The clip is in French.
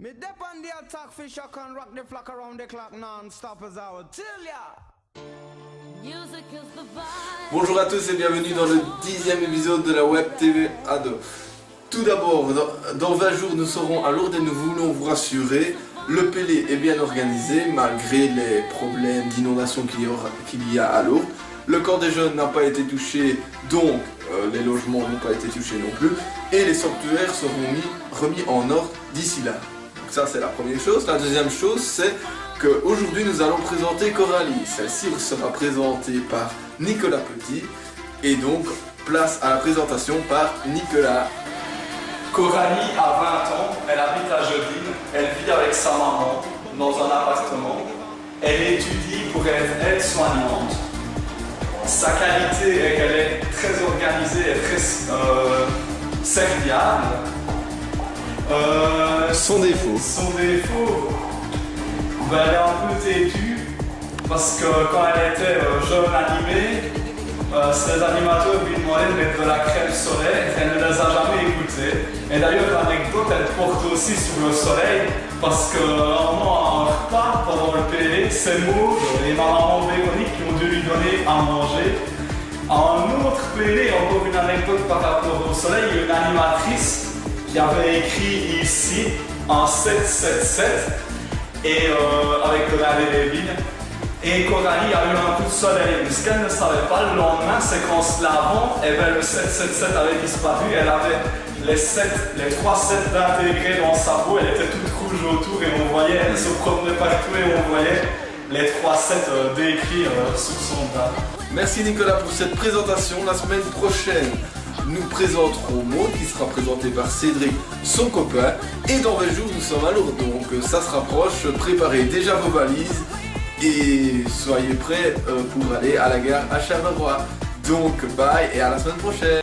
Me dep on the attack fish, I can rock the flock around the clock non-stop as I would tell ya. Bonjour à tous et bienvenue dans le 10e épisode de la Web TV Ado. Tout d'abord, dans 20 jours nous serons à Lourdes et nous voulons vous rassurer, le Pélé est bien organisé malgré les problèmes d'inondation qu'il y a à Lourdes. Le corps des jeunes n'a pas été touché, donc les logements n'ont pas été touchés non plus. Et les sanctuaires seront remis en ordre d'ici là. Donc ça c'est la première chose. La deuxième chose c'est qu'aujourd'hui nous allons présenter Coralie. Celle-ci sera présentée par Nicolas Petit. Et donc place à la présentation par Nicolas. Coralie a 20 ans, elle habite à Jeudine, elle vit avec sa maman dans un appartement. Elle étudie pour être aide-soignante. Sa qualité est qu'elle est très organisée et très serviable. Son défaut. Son défaut, elle est un peu têtue parce que quand elle était jeune animée, ces animateurs lui demandaient de mettre de la crème solaire, elle ne les a jamais écoutés. Et d'ailleurs l'anecdote elle porte aussi sur le soleil parce qu'à un moment, un repas pendant le Pélé, c'est Maud et ma maman Véronique qui ont dû lui donner à manger. À un autre Pélé, encore une anecdote par rapport au soleil, il y a une animatrice qui avait écrit ici un 777 et avec le lavé des vignes. Et Coralie a eu un coup de soleil. Mais ce qu'elle ne savait pas, le lendemain, c'est qu'en se lavant, le 777 avait disparu. Elle avait les 3 sets d'intégrer dans sa peau. Elle était toute rouge autour et on voyait, elle se promenait partout et on voyait les 3 sets d'écrits sur son bras. Merci Nicolas pour cette présentation. La semaine prochaine, nous présenterons Maud qui sera présenté par Cédric, son copain. Et dans 20 jours, nous sommes à Lourdes. Donc ça se rapproche. Préparez déjà vos valises. Et soyez prêts pour aller à la gare à Charleroi. Donc bye et à la semaine prochaine.